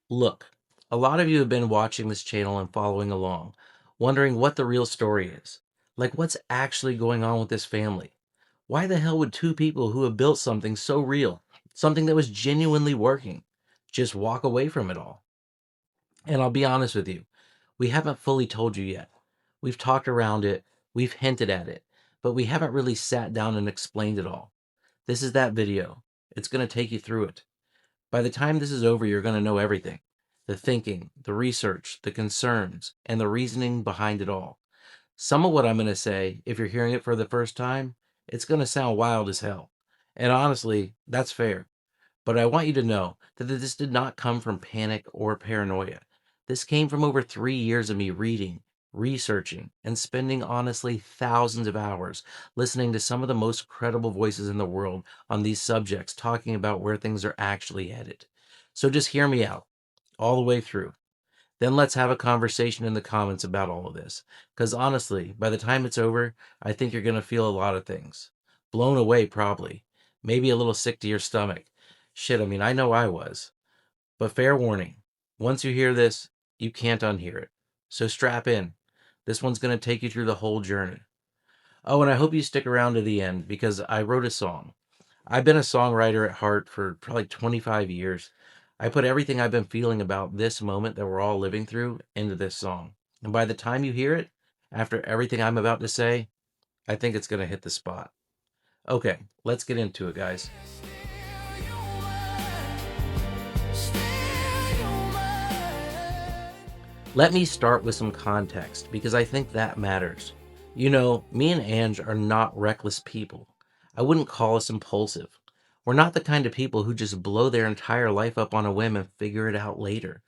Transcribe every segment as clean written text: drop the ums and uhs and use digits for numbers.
Look, a lot of you have been watching this channel and following along, wondering what the real story is. Like, what's actually going on with this family? Why the hell would two people who have built something so real, something that was genuinely working, just walk away from it all? And I'll be honest with you, we haven't fully told you yet. We've talked around it, we've hinted at it, but we haven't really sat down and explained it all. This is that video. It's going to take you through it. By the time this is over, you're going to know everything: the thinking, the research, the concerns, and the reasoning behind it all. Some of what I'm going to say, if you're hearing it for the first time, it's going to sound wild as hell. And honestly, that's fair. But I want you to know that this did not come from panic or paranoia. This came from over 3 years of me reading, researching, and spending honestly thousands of hours listening to some of the most credible voices in the world on these subjects talking about where things are actually headed. So just hear me out all the way through. Then let's have a conversation in the comments about all of this. Because honestly, by the time it's over, I think you're going to feel a lot of things. Blown away, probably. Maybe a little sick to your stomach. Shit, I mean, I know I was. But fair warning, once you hear this, you can't unhear it. So strap in. This one's going to take you through the whole journey. Oh, and I hope you stick around to the end because I wrote a song. I've been a songwriter at heart for probably 25 years. I put everything I've been feeling about this moment that we're all living through into this song. And by the time you hear it, after everything I'm about to say, I think it's going to hit the spot. Okay, let's get into it, guys. Let me start with some context because I think that matters. You know, me and Ange are not reckless people. I wouldn't call us impulsive. We're not the kind of people who just blow their entire life up on a whim and figure it out later.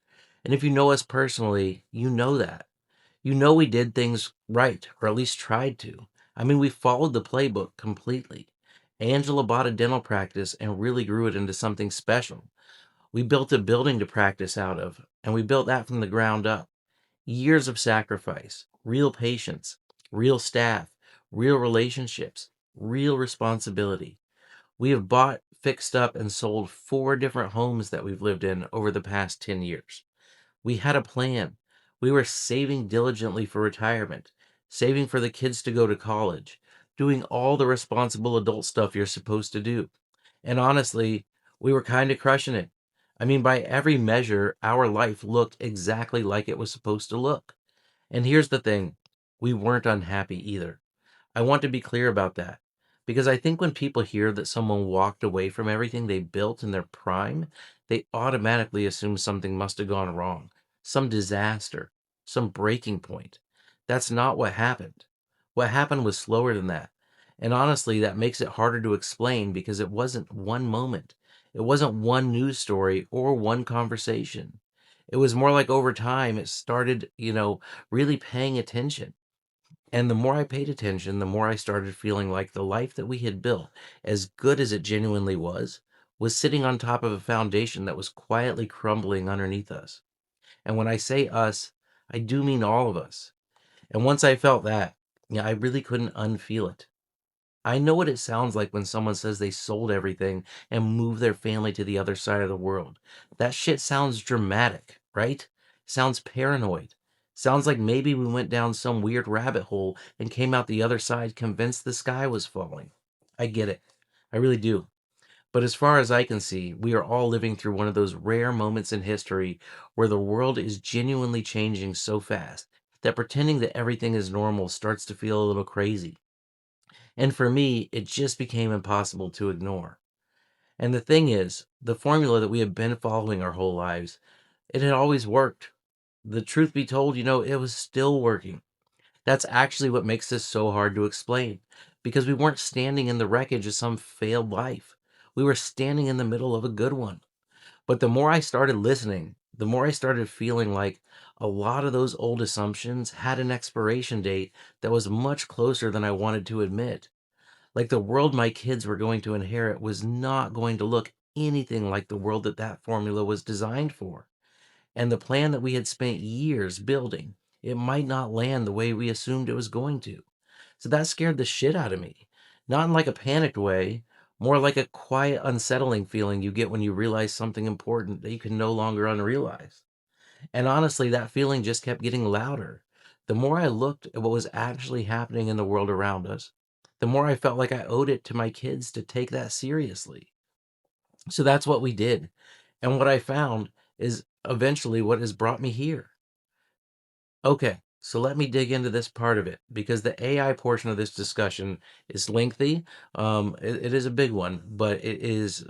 And if you know us personally, you know that. You know we did things right, or at least tried to. I mean, we followed the playbook completely. Angela bought a dental practice and really grew it into something special. We built a building to practice out of, and we built that from the ground up. Years of sacrifice, real patience, real staff, real relationships, real responsibility. We have bought, fixed up, and sold 4 different homes that we've lived in over the past 10 years. We had a plan. We were saving diligently for retirement, saving for the kids to go to college, doing all the responsible adult stuff you're supposed to do. And honestly, we were kind of crushing it. I mean, by every measure, our life looked exactly like it was supposed to look. And here's the thing, we weren't unhappy either. I want to be clear about that. Because I think when people hear that someone walked away from everything they built in their prime, they automatically assume something must have gone wrong, some disaster, some breaking point. That's not what happened. What happened was slower than that. And honestly, that makes it harder to explain because it wasn't one moment. It wasn't one news story or one conversation. It was more like over time, it started, really paying attention. And the more I paid attention, the more I started feeling like the life that we had built, as good as it genuinely was sitting on top of a foundation that was quietly crumbling underneath us. And when I say us, I do mean all of us. And once I felt that, I really couldn't unfeel it. I know what it sounds like when someone says they sold everything and moved their family to the other side of the world. That shit sounds dramatic, right? Sounds paranoid. Sounds like maybe we went down some weird rabbit hole and came out the other side convinced the sky was falling. I get it. I really do. But as far as I can see, we are all living through one of those rare moments in history where the world is genuinely changing so fast that pretending that everything is normal starts to feel a little crazy. And for me, it just became impossible to ignore. And the thing is, the formula that we have been following our whole lives, it had always worked. The truth be told, it was still working. That's actually what makes this so hard to explain, because we weren't standing in the wreckage of some failed life. We were standing in the middle of a good one. But the more I started listening, the more I started feeling like a lot of those old assumptions had an expiration date that was much closer than I wanted to admit. Like the world my kids were going to inherit was not going to look anything like the world that formula was designed for. And the plan that we had spent years building, it might not land the way we assumed it was going to. So that scared the shit out of me. Not in like a panicked way, more like a quiet, unsettling feeling you get when you realize something important that you can no longer unrealize. And honestly, that feeling just kept getting louder. The more I looked at what was actually happening in the world around us, the more I felt like I owed it to my kids to take that seriously. So that's what we did. And what I found is eventually what has brought me here. Okay, so let me dig into this part of it because the AI portion of this discussion is lengthy. It is a big one, but it is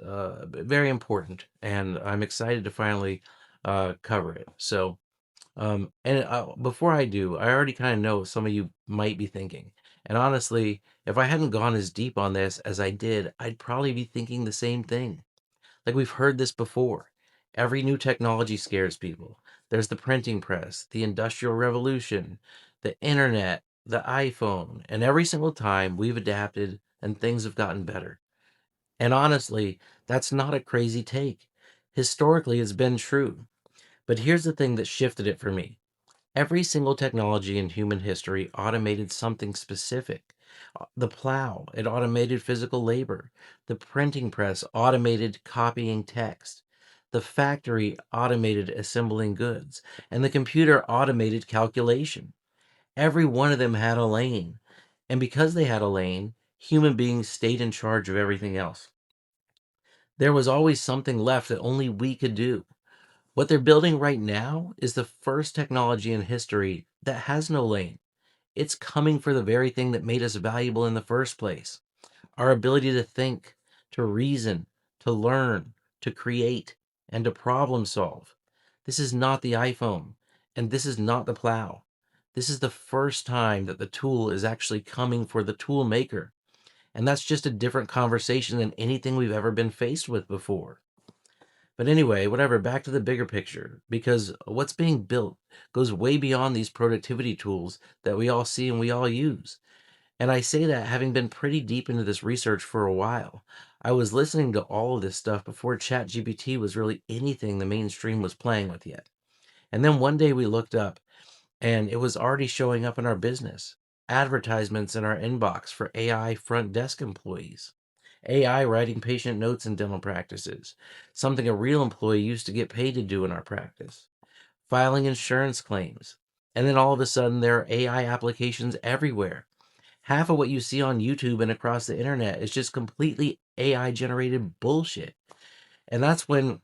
very important, and I'm excited to finally cover it. So, before I do, I already kind of know some of you might be thinking. And honestly, if I hadn't gone as deep on this as I did, I'd probably be thinking the same thing. Like we've heard this before. Every new technology scares people. There's the printing press, the industrial revolution, the internet, the iPhone, and every single time we've adapted and things have gotten better. And honestly, that's not a crazy take. Historically, it's been true. But here's the thing that shifted it for me. Every single technology in human history automated something specific. The plow, it automated physical labor. The printing press automated copying text. The factory automated assembling goods. And the computer automated calculation. Every one of them had a lane. And because they had a lane, human beings stayed in charge of everything else. There was always something left that only we could do. What they're building right now is the first technology in history that has no lane. It's coming for the very thing that made us valuable in the first place, our ability to think, to reason, to learn, to create, and to problem solve. This is not the iPhone, and this is not the plow. This is the first time that the tool is actually coming for the tool maker. And that's just a different conversation than anything we've ever been faced with before. But anyway, whatever, back to the bigger picture, because what's being built goes way beyond these productivity tools that we all see and we all use. And I say that having been pretty deep into this research for a while. I was listening to all of this stuff before ChatGPT was really anything the mainstream was playing with yet. And then one day we looked up and it was already showing up in our business. Advertisements in our inbox for AI front desk employees. AI writing patient notes in dental practices, something a real employee used to get paid to do in our practice. Filing insurance claims. And then all of a sudden, there are AI applications everywhere. Half of what you see on YouTube and across the internet is just completely AI generated bullshit. And that's when,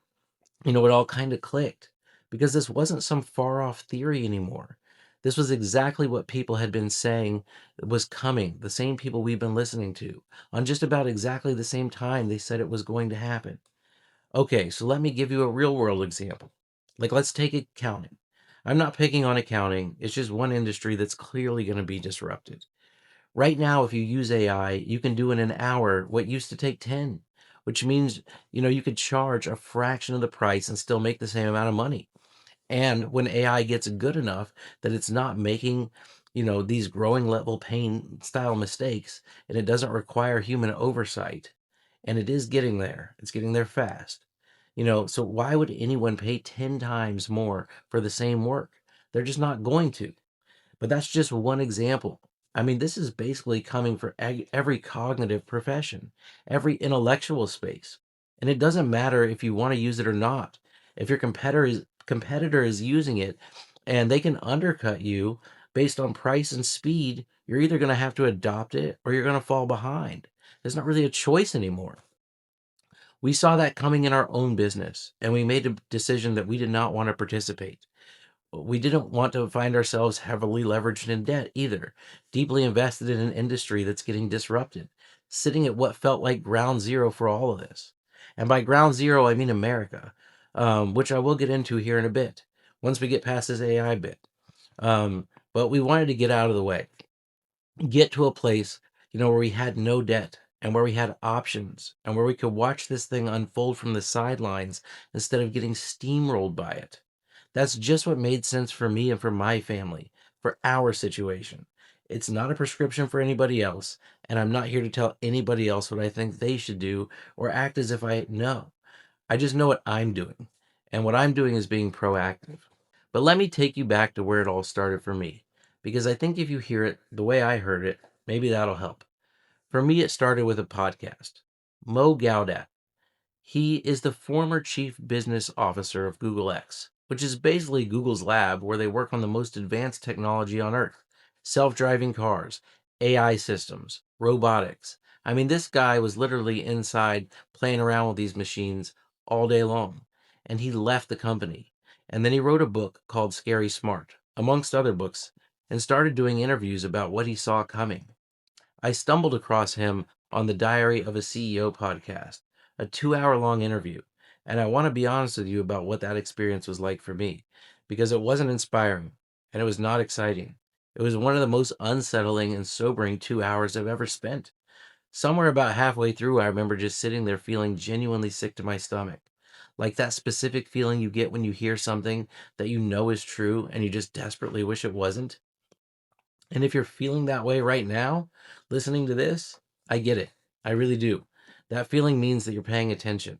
it all kind of clicked because this wasn't some far off theory anymore. This was exactly what people had been saying was coming, the same people we've been listening to, on just about exactly the same time they said it was going to happen. Okay, so let me give you a real world example. Like, let's take accounting. I'm not picking on accounting, it's just one industry that's clearly going to be disrupted. Right now, if you use AI, you can do in an hour what used to take 10, which means, you could charge a fraction of the price and still make the same amount of money. And when AI gets good enough that it's not making, these growing level pain style mistakes and it doesn't require human oversight, and it is getting there, it's getting there fast. So why would anyone pay 10 times more for the same work? They're just not going to. But that's just one example. I mean, this is basically coming for every cognitive profession, every intellectual space. And it doesn't matter if you want to use it or not. If your competitor is using it and they can undercut you based on price and speed, you're either going to have to adopt it or you're going to fall behind. There's not really a choice anymore. We saw that coming in our own business, and we made a decision that we did not want to participate. We didn't want to find ourselves heavily leveraged in debt either, deeply invested in an industry that's getting disrupted, sitting at what felt like ground zero for all of this. And by ground zero, I mean America, which I will get into here in a bit once we get past this AI bit. But we wanted to get out of the way, get to a place, where we had no debt and where we had options and where we could watch this thing unfold from the sidelines instead of getting steamrolled by it. That's just what made sense for me and for my family, for our situation. It's not a prescription for anybody else, and I'm not here to tell anybody else what I think they should do or act as if I know. I just know what I'm doing, and what I'm doing is being proactive. But let me take you back to where it all started for me, because I think if you hear it the way I heard it, maybe that'll help. For me, it started with a podcast. Mo Gawdat. He is the former chief business officer of Google X, which is basically Google's lab where they work on the most advanced technology on Earth: self driving cars, AI systems, robotics. I mean, this guy was literally inside playing around with these machines all day long. And he left the company. And then he wrote a book called Scary Smart, amongst other books, and started doing interviews about what he saw coming. I stumbled across him on the Diary of a CEO podcast, a 2 hour long interview. And I want to be honest with you about what that experience was like for me, because it wasn't inspiring and it was not exciting. It was one of the most unsettling and sobering 2 hours I've ever spent. Somewhere about halfway through, I remember just sitting there feeling genuinely sick to my stomach. Like that specific feeling you get when you hear something that you know is true and you just desperately wish it wasn't. And if you're feeling that way right now, listening to this, I get it. I really do. That feeling means that you're paying attention.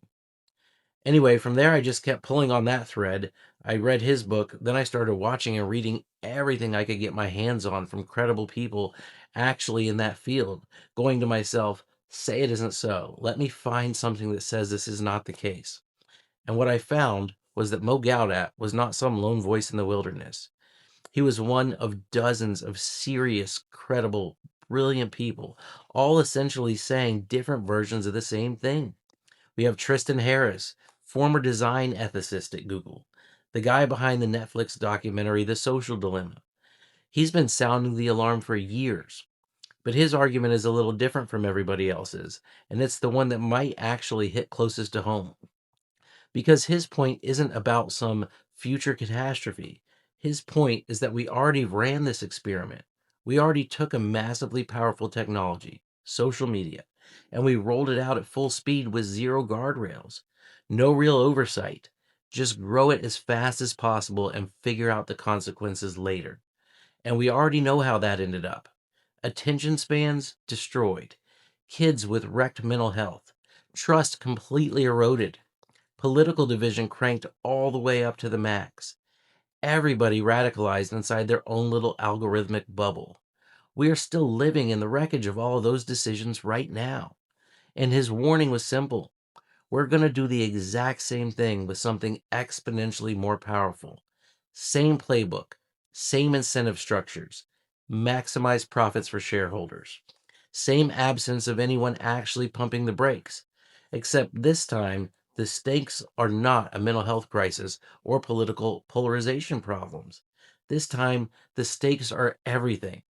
Anyway, from there, I just kept pulling on that thread. I read his book, then I started watching and reading everything I could get my hands on from credible people actually in that field, going to myself, say it isn't so. Let me find something that says this is not the case. And what I found was that Mo Gaudat was not some lone voice in the wilderness. He was one of dozens of serious, credible, brilliant people, all essentially saying different versions of the same thing. We have Tristan Harris, former design ethicist at Google, the guy behind the Netflix documentary The Social Dilemma. He's been sounding the alarm for years, but his argument is a little different from everybody else's, and it's the one that might actually hit closest to home. Because his point isn't about some future catastrophe. His point is that we already ran this experiment. We already took a massively powerful technology, social media, and we rolled it out at full speed with zero guardrails, no real oversight. Just grow it as fast as possible and figure out the consequences later. And we already know how that ended up. Attention spans destroyed, kids with wrecked mental health, trust completely eroded, political division cranked all the way up to the max. Everybody radicalized inside their own little algorithmic bubble. We are still living in the wreckage of all of those decisions right now. And his warning was simple: we're going to do the exact same thing with something exponentially more powerful. Same playbook, same incentive structures, maximize profits for shareholders. Same absence of anyone actually pumping the brakes. Except this time, the stakes are not a mental health crisis or political polarization problems. This time, the stakes are everything.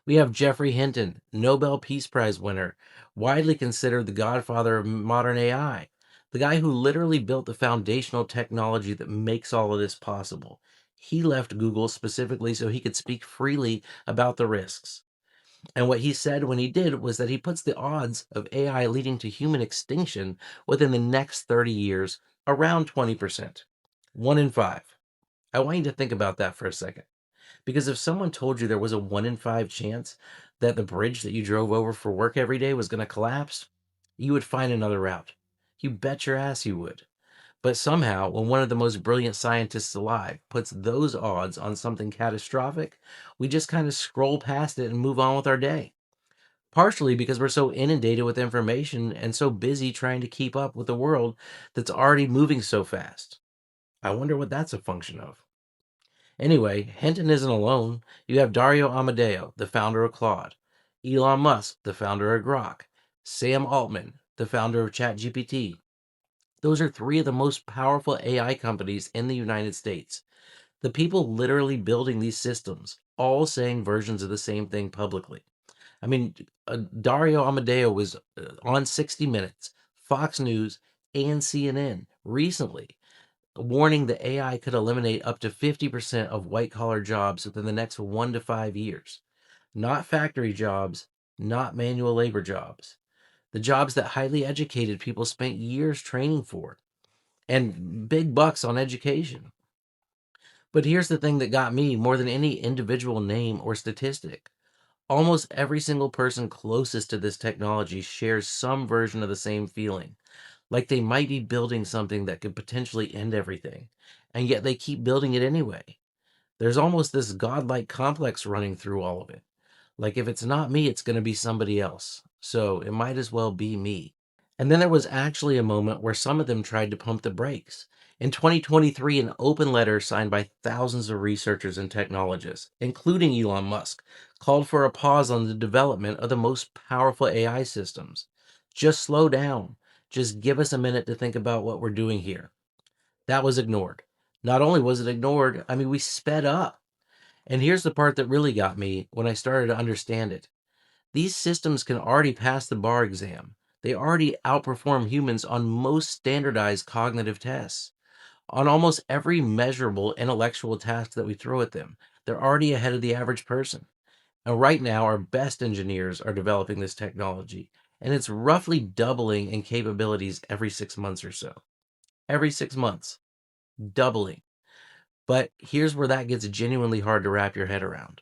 We have Geoffrey Hinton, Nobel Peace Prize winner, widely considered the godfather of modern AI, the guy who literally built the foundational technology that makes all of this possible. He left Google specifically so he could speak freely about the risks. And what he said when he did was that he puts the odds of AI leading to human extinction within the next 30 years around 20%. One in five. I want you to think about that for a second. Because if someone told you there was a 1 in 5 chance that the bridge that you drove over for work every day was going to collapse, you would find another route. You bet your ass you would. But somehow, when one of the most brilliant scientists alive puts those odds on something catastrophic, we just kind of scroll past it and move on with our day. Partially because we're so inundated with information and so busy trying to keep up with the world that's already moving so fast. I wonder what that's a function of. Anyway, Hinton isn't alone. You have Dario Amadeo, the founder of Claude, Elon Musk, the founder of Grok, Sam Altman, the founder of ChatGPT. Those are three of the most powerful AI companies in the United States. The people literally building these systems, all saying versions of the same thing publicly. I mean, Dario Amadeo was on 60 Minutes, Fox News, and CNN recently, warning that AI could eliminate up to 50% of white collar jobs within the next 1 to 5 years. Not factory jobs, not manual labor jobs. The jobs that highly educated people spent years training for, and big bucks on education. But here's the thing that got me more than any individual name or statistic. Almost every single person closest to this technology shares some version of the same feeling, like they might be building something that could potentially end everything, and yet they keep building it anyway. There's almost this godlike complex running through all of it. Like if it's not me, it's going to be somebody else. So it might as well be me. And then there was actually a moment where some of them tried to pump the brakes. In 2023, an open letter signed by thousands of researchers and technologists, including Elon Musk, called for a pause on the development of the most powerful AI systems. Just slow down. Just give us a minute to think about what we're doing here. That was ignored. Not only was it ignored, I mean, we sped up. And here's the part that really got me when I started to understand it. These systems can already pass the bar exam. They already outperform humans on most standardized cognitive tests. On almost every measurable intellectual task that we throw at them, they're already ahead of the average person. And right now, our best engineers are developing this technology, and it's roughly doubling in capabilities every 6 months or so. Every 6 months, doubling. But here's where that gets genuinely hard to wrap your head around.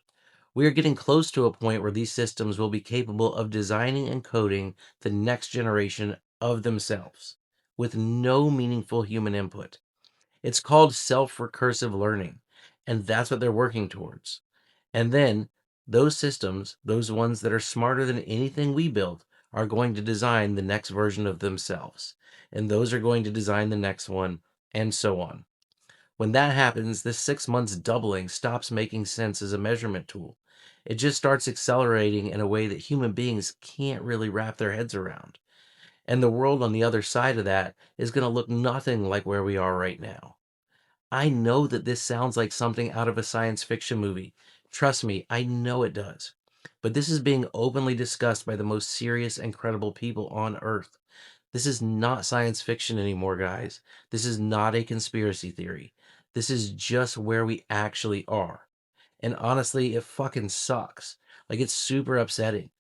We are getting close to a point where these systems will be capable of designing and coding the next generation of themselves with no meaningful human input. It's called self recursive learning, and that's what they're working towards. And then those systems, those ones that are smarter than anything we built, are going to design the next version of themselves. And those are going to design the next one, and so on. When that happens, this 6 months doubling stops making sense as a measurement tool. It just starts accelerating in a way that human beings can't really wrap their heads around. And the world on the other side of that is going to look nothing like where we are right now. I know that this sounds like something out of a science fiction movie. Trust me, I know it does. But this is being openly discussed by the most serious and credible people on Earth. This is not science fiction anymore, guys. This is not a conspiracy theory. This is just where we actually are. And honestly, it fucking sucks. Like, it's super upsetting.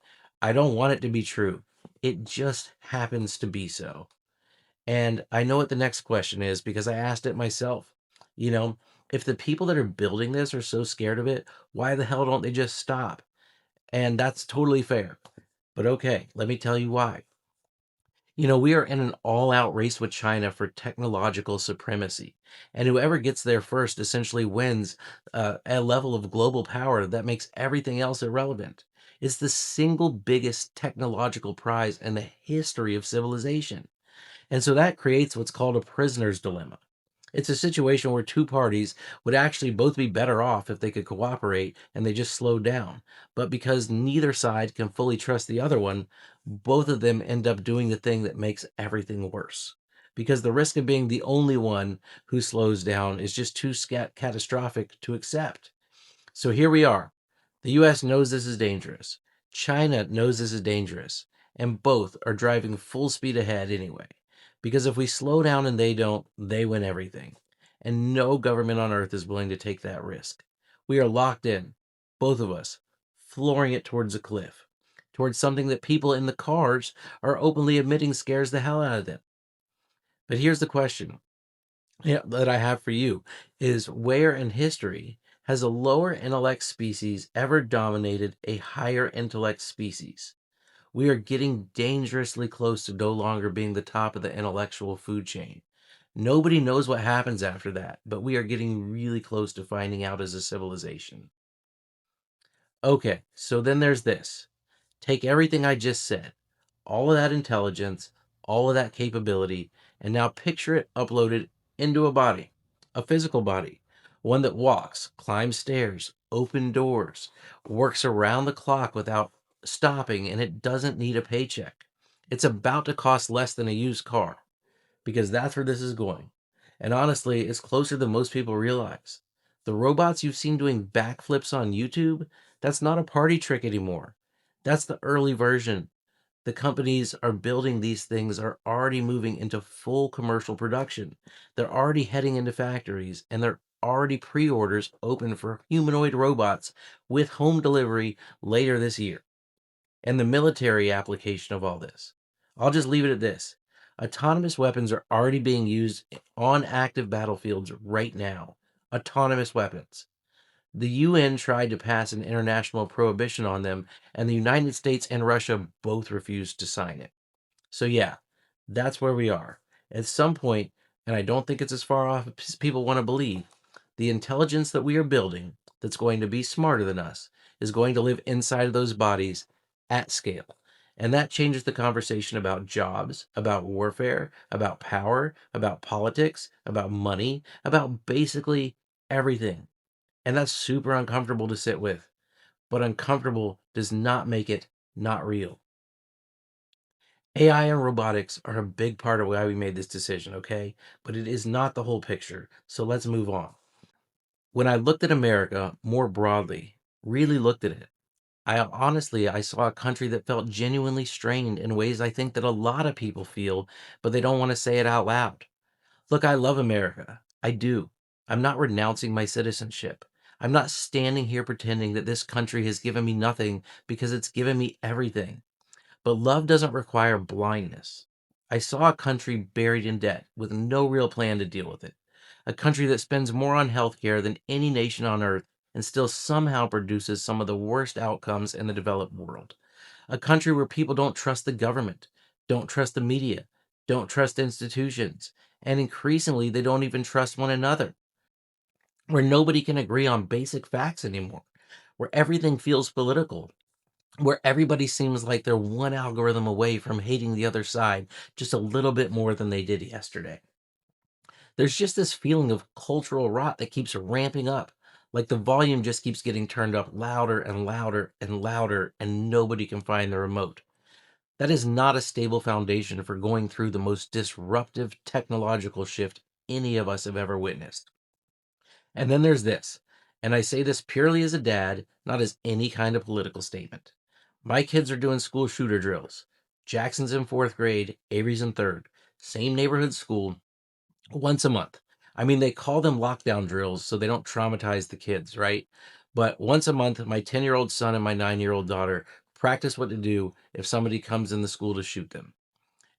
I don't want it to be true. It just happens to be so. And I know what the next question is because I asked it myself. You know, if the people that are building this are so scared of it, why the hell don't they just stop? And that's totally fair. But okay, let me tell you why. We are in an all out race with China for technological supremacy. And whoever gets there first essentially wins a level of global power that makes everything else irrelevant. It's the single biggest technological prize in the history of civilization. And so that creates what's called a prisoner's dilemma. It's a situation where two parties would actually both be better off if they could cooperate and they just slowed down. But because neither side can fully trust the other one, both of them end up doing the thing that makes everything worse. Because the risk of being the only one who slows down is just too catastrophic to accept. So here we are. The US knows this is dangerous. China knows this is dangerous. And both are driving full speed ahead anyway. Because if we slow down and they don't, they win everything. And no government on earth is willing to take that risk. We are locked in, both of us, flooring it towards a cliff, towards something that people in the cars are openly admitting scares the hell out of them. But here's the question that I have for you is where in history has a lower intellect species ever dominated a higher intellect species? We are getting dangerously close to no longer being the top of the intellectual food chain. Nobody knows what happens after that, but we are getting really close to finding out as a civilization. Okay, so then there's this. Take everything I just said, all of that intelligence, all of that capability, and now picture it uploaded into a body, a physical body, one that walks, climbs stairs, open doors, works around the clock without stopping, and it doesn't need a paycheck. It's about to cost less than a used car because that's where this is going. And honestly, it's closer than most people realize. The robots you've seen doing backflips on YouTube, that's not a party trick anymore. That's the early version. The companies are building these things are already moving into full commercial production. They're already heading into factories and they're already pre-orders open for humanoid robots with home delivery later this year. And the military application of all this. I'll just leave it at this. Autonomous weapons are already being used on active battlefields right now. Autonomous weapons. The UN tried to pass an international prohibition on them, and the United States and Russia both refused to sign it. So, yeah, that's where we are. At some point, and I don't think it's as far off as people want to believe, the intelligence that we are building that's going to be smarter than us is going to live inside of those bodies at scale. And that changes the conversation about jobs, about warfare, about power, about politics, about money, about basically everything. And that's super uncomfortable to sit with. But uncomfortable does not make it not real. AI and robotics are a big part of why we made this decision, okay? But it is not the whole picture. So let's move on. When I looked at America more broadly, really looked at it, I saw a country that felt genuinely strained in ways I think that a lot of people feel, but they don't want to say it out loud. Look, I love America. I do. I'm not renouncing my citizenship. I'm not standing here pretending that this country has given me nothing because it's given me everything. But love doesn't require blindness. I saw a country buried in debt with no real plan to deal with it. A country that spends more on healthcare than any nation on earth and still somehow produces some of the worst outcomes in the developed world. A country where people don't trust the government, don't trust the media, don't trust institutions, and increasingly they don't even trust one another. Where nobody can agree on basic facts anymore, where everything feels political, where everybody seems like they're one algorithm away from hating the other side just a little bit more than they did yesterday. There's just this feeling of cultural rot that keeps ramping up. Like the volume just keeps getting turned up louder and louder and louder, and nobody can find the remote. That is not a stable foundation for going through the most disruptive technological shift any of us have ever witnessed. And then there's this, and I say this purely as a dad, not as any kind of political statement. My kids are doing school shooter drills. Jackson's in fourth grade, Avery's in third. Same neighborhood school, once a month. I mean, they call them lockdown drills so they don't traumatize the kids, right? But once a month, my 10-year-old son and my 9-year-old daughter practice what to do if somebody comes in the school to shoot them.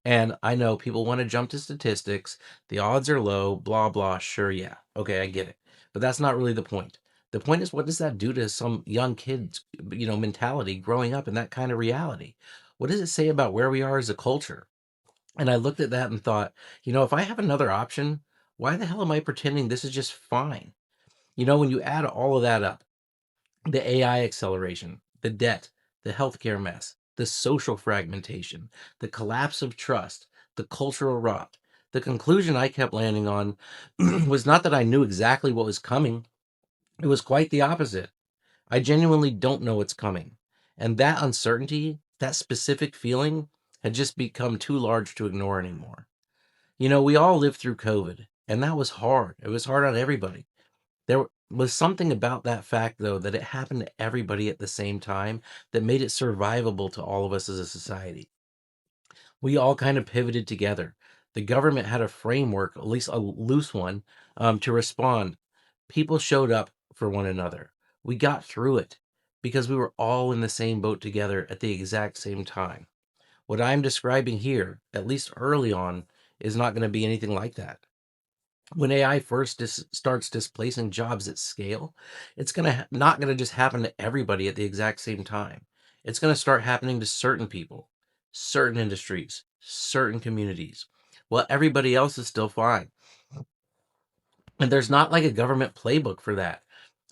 And I know people want to jump to statistics. The odds are low, blah, blah. Sure, yeah. Okay, I get it. But that's not really the point. The point is, what does that do to some young kids, mentality growing up in that kind of reality? What does it say about where we are as a culture? And I looked at that and thought, if I have another option, why the hell am I pretending this is just fine? When you add all of that up, the AI acceleration, the debt, the healthcare mess, the social fragmentation, the collapse of trust, the cultural rot. The conclusion I kept landing on was not that I knew exactly what was coming. It was quite the opposite. I genuinely don't know what's coming. And that uncertainty, that specific feeling, had just become too large to ignore anymore. We all lived through COVID, and that was hard. It was hard on everybody. There was something about that fact, though, that it happened to everybody at the same time that made it survivable to all of us as a society. We all kind of pivoted together. The government had a framework, at least a loose one, to respond. People showed up for one another. We got through it because we were all in the same boat together at the exact same time. What I'm describing here, at least early on, is not going to be anything like that. When AI first starts displacing jobs at scale, it's not going to just happen to everybody at the exact same time. It's going to start happening to certain people, certain industries, certain communities. Well, everybody else is still fine. And there's not like a government playbook for that.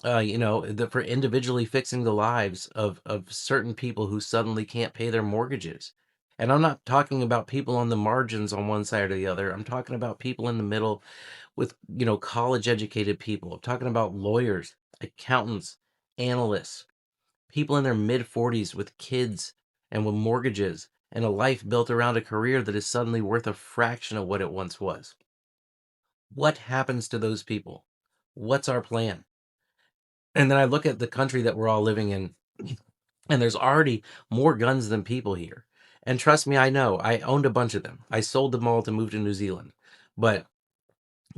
For individually fixing the lives of certain people who suddenly can't pay their mortgages. And I'm not talking about people on the margins on one side or the other. I'm talking about people in the middle with, college educated people. I'm talking about lawyers, accountants, analysts, people in their mid 40s with kids and with mortgages and a life built around a career that is suddenly worth a fraction of what it once was. What happens to those people? What's our plan? And then I look at the country that we're all living in, and there's already more guns than people here. And trust me, I know, I owned a bunch of them. I sold them all to move to New Zealand. But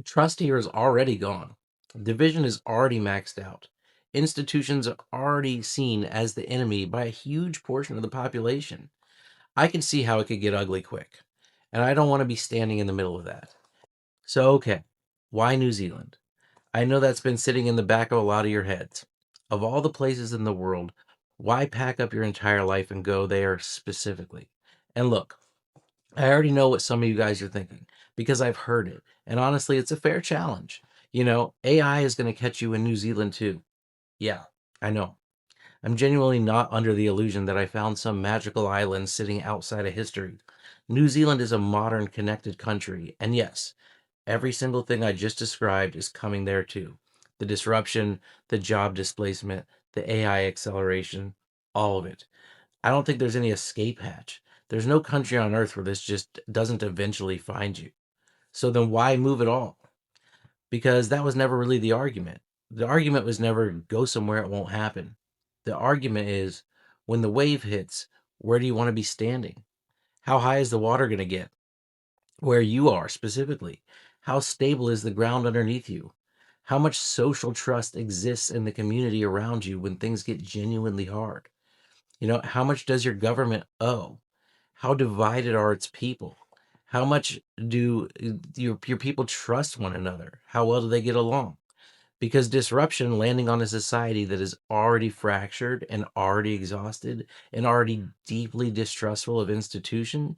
trust here is already gone. Division is already maxed out. Institutions are already seen as the enemy by a huge portion of the population. I can see how it could get ugly quick. And I don't want to be standing in the middle of that. So, okay, why New Zealand? I know that's been sitting in the back of a lot of your heads. Of all the places in the world, why pack up your entire life and go there specifically? And look, I already know what some of you guys are thinking because I've heard it. And honestly, it's a fair challenge. AI is going to catch you in New Zealand too. Yeah, I know. I'm genuinely not under the illusion that I found some magical island sitting outside of history. New Zealand is a modern, connected country, and yes, every single thing I just described is coming there too. The disruption, the job displacement, the AI acceleration, all of it. I don't think there's any escape hatch. There's no country on earth where this just doesn't eventually find you. So then why move at all? Because that was never really the argument. The argument was never go somewhere it won't happen. The argument is when the wave hits, where do you want to be standing? How high is the water going to get? Where you are specifically? How stable is the ground underneath you? How much social trust exists in the community around you when things get genuinely hard? How much does your government owe? How divided are its people? How much do your people trust one another? How well do they get along? Because disruption landing on a society that is already fractured and already exhausted and already deeply distrustful of institution,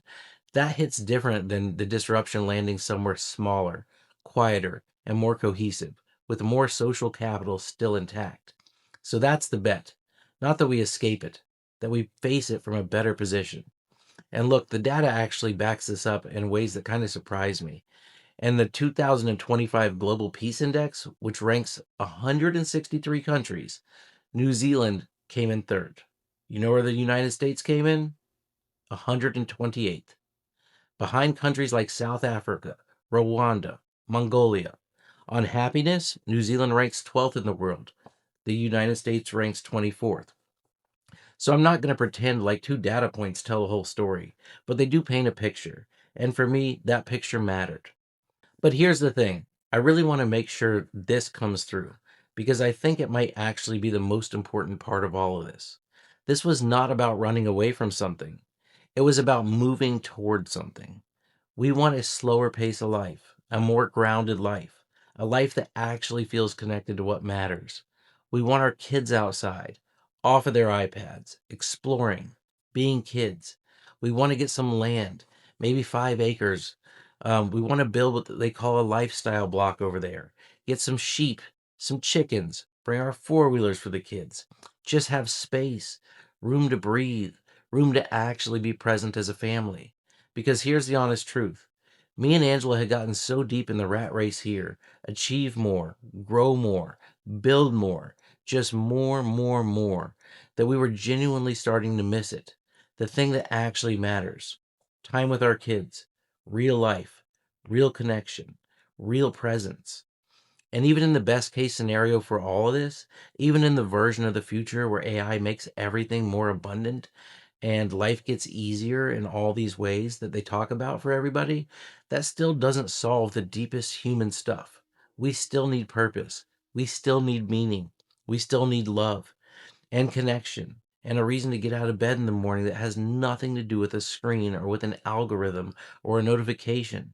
that hits different than the disruption landing somewhere smaller, quieter, and more cohesive, with more social capital still intact. So that's the bet. Not that we escape it, that we face it from a better position. And look, the data actually backs this up in ways that kind of surprise me. And the 2025 Global Peace Index, which ranks 163 countries, New Zealand came in third. You know where the United States came in? 128th. Behind countries like South Africa, Rwanda, Mongolia. On happiness, New Zealand ranks 12th in the world. The United States ranks 24th. So I'm not going to pretend like two data points tell a whole story, but they do paint a picture. And for me, that picture mattered. But here's the thing. I really want to make sure this comes through because I think it might actually be the most important part of all of this. This was not about running away from something. It was about moving toward something. We want a slower pace of life, a more grounded life, a life that actually feels connected to what matters. We want our kids outside, off of their iPads, exploring, being kids. We want to get some land, maybe 5 acres. We want to build what they call a lifestyle block over there. Get some sheep, some chickens, bring our four-wheelers for the kids. Just have space, room to breathe, room to actually be present as a family. Because here's the honest truth. Me and Angela had gotten so deep in the rat race here, achieve more, grow more, build more, just more, that we were genuinely starting to miss it. The thing that actually matters. Time with our kids, real life, real connection, real presence. And even in the best case scenario for all of this, even in the version of the future where AI makes everything more abundant and life gets easier in all these ways that they talk about for everybody, that still doesn't solve the deepest human stuff. We still need purpose. We still need meaning. We still need love and connection and a reason to get out of bed in the morning that has nothing to do with a screen or with an algorithm or a notification.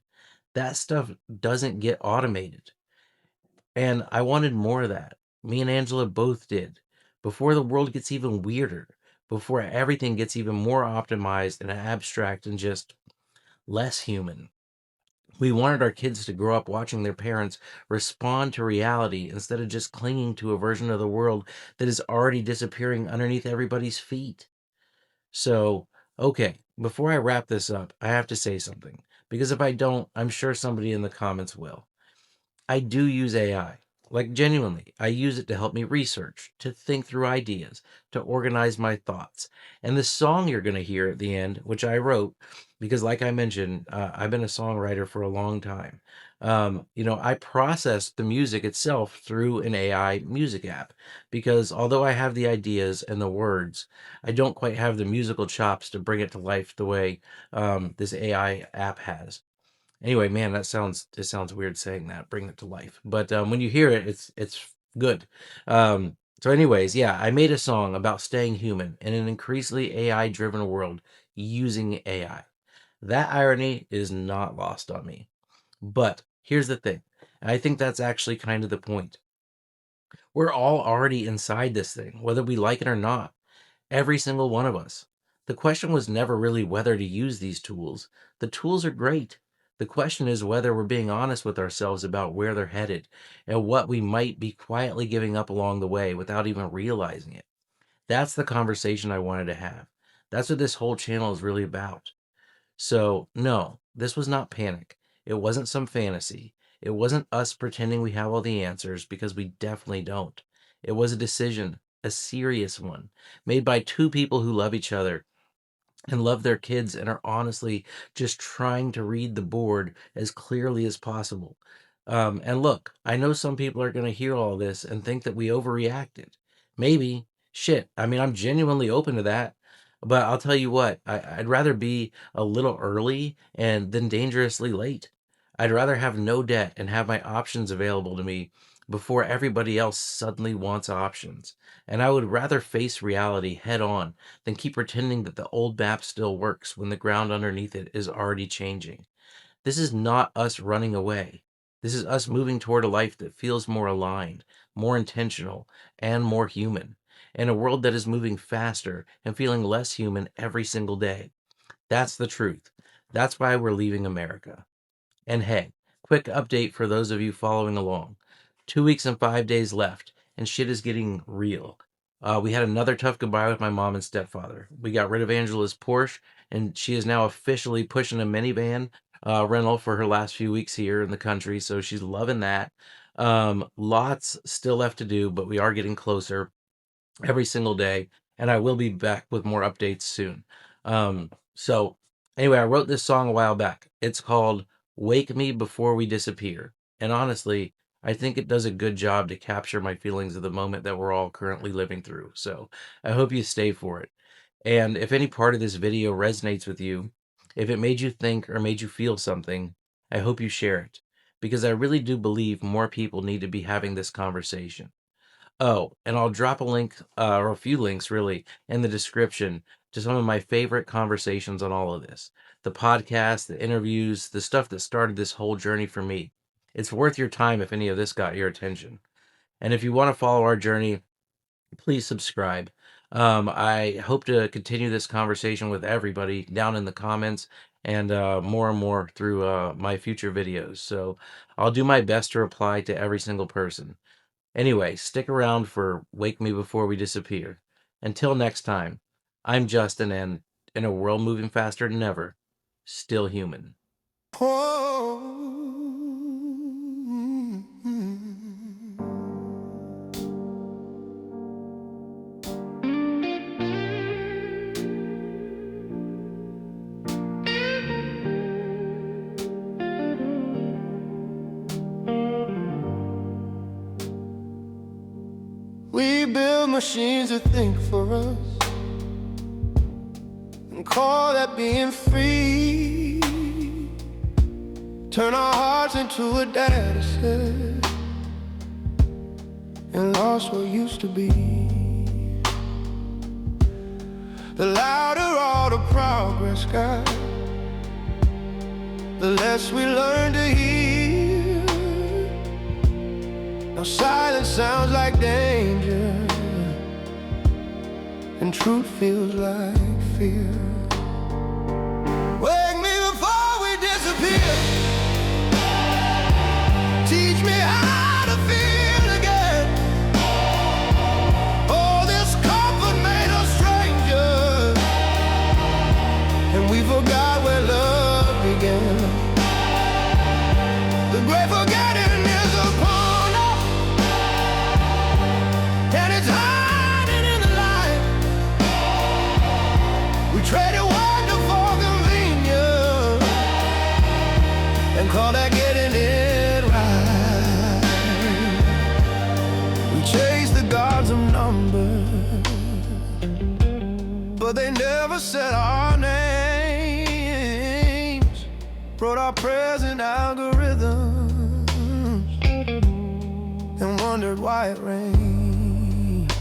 That stuff doesn't get automated. And I wanted more of that. Me and Angela both did. Before the world gets even weirder, before everything gets even more optimized and abstract and just less human. We wanted our kids to grow up watching their parents respond to reality instead of just clinging to a version of the world that is already disappearing underneath everybody's feet. So, okay, before I wrap this up, I have to say something. Because if I don't, I'm sure somebody in the comments will. I do use AI. Like, genuinely, I use it to help me research, to think through ideas, to organize my thoughts. And the song you're going to hear at the end, which I wrote, because like I mentioned, I've been a songwriter for a long time. I process the music itself through an AI music app because although I have the ideas and the words, I don't quite have the musical chops to bring it to life the way this AI app has. Anyway, man, it sounds weird saying that, bring it to life. But when you hear it, it's good. So anyways, yeah, I made a song about staying human in an increasingly AI driven world using AI. That irony is not lost on me. But here's the thing. I think that's actually kind of the point. We're all already inside this thing, whether we like it or not. Every single one of us. The question was never really whether to use these tools. The tools are great. The question is whether we're being honest with ourselves about where they're headed and what we might be quietly giving up along the way without even realizing it. That's the conversation I wanted to have. That's what this whole channel is really about. So, no, this was not panic. It wasn't some fantasy. It wasn't us pretending we have all the answers, because we definitely don't. It was a decision, a serious one, made by two people who love each other and love their kids and are honestly just trying to read the board as clearly as possible. And look, I know some people are going to hear all this and think that we overreacted. Maybe. Shit. I mean, I'm genuinely open to that. But I'll tell you what, I'd rather be a little early and than dangerously late. I'd rather have no debt and have my options available to me before everybody else suddenly wants options. And I would rather face reality head on than keep pretending that the old map still works when the ground underneath it is already changing. This is not us running away. This is us moving toward a life that feels more aligned, more intentional, and more human, in a world that is moving faster and feeling less human every single day. That's the truth. That's why we're leaving America. And hey, quick update for those of you following along. 2 weeks and 5 days left, and shit is getting real. We had another tough goodbye with my mom and stepfather. We got rid of Angela's Porsche, and she is now officially pushing a minivan rental for her last few weeks here in the country, so she's loving that. Lots still left to do, but we are getting closer every single day, and I will be back with more updates soon. So anyway, I wrote this song a while back. It's called Wake Me Before We Disappear. And honestly, I think it does a good job to capture my feelings of the moment that we're all currently living through. So I hope you stay for it. And if any part of this video resonates with you, if it made you think or made you feel something, I hope you share it, because I really do believe more people need to be having this conversation. Oh, and I'll drop a link, or a few links really, in the description to some of my favorite conversations on all of this. The podcast, the interviews, the stuff that started this whole journey for me. It's worth your time if any of this got your attention. And if you want to follow our journey, please subscribe. I hope to continue this conversation with everybody down in the comments and more and more through my future videos. So I'll do my best to reply to every single person. Anyway, stick around for Wake Me Before We Disappear. Until next time, I'm Justin, and in a world moving faster than ever, still human. We build machines that think for us and call that being free. Turn our hearts into a data set and lost what used to be. The louder all the progress got, the less we learn to hear. Now silence sounds like danger, and truth feels like fear. Wake me before we disappear. Teach me how to feel again. All this comfort made us strangers, and we forgot where love began. The great forgetting is upon us, and it's hiding in the light. We traded wonder for convenience and call that getting it right. We chased the gods of numbers, but they never said our names. Wrote our prayers in algorithms and wondered why it rained.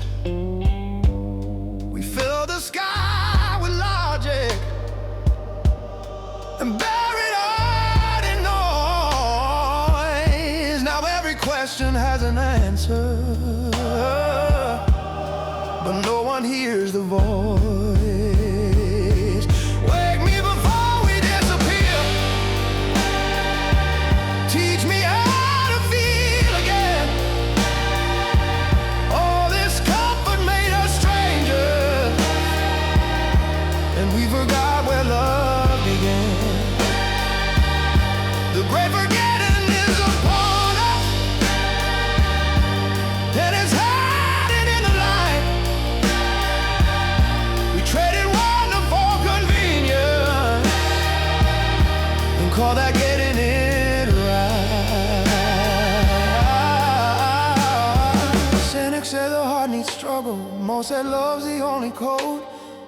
We filled the sky with logic and buried art in noise. Now every question has an answer, but no one hears the voice. Wake me before we disappear. Teach me how to feel again. All this comfort made us strangers, Mama said love's the only code,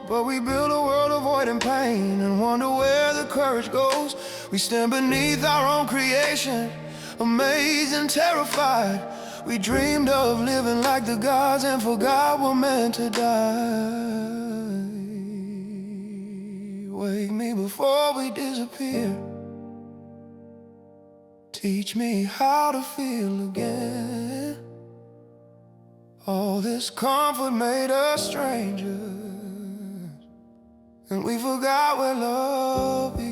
but we build a world avoiding pain and wonder where the courage goes. We stand beneath our own creation, amazed and terrified. We dreamed of living like the gods and forgot we're meant to die. Wake me before we disappear. Teach me how to feel again. All this comfort made us strangers, and we forgot where love began.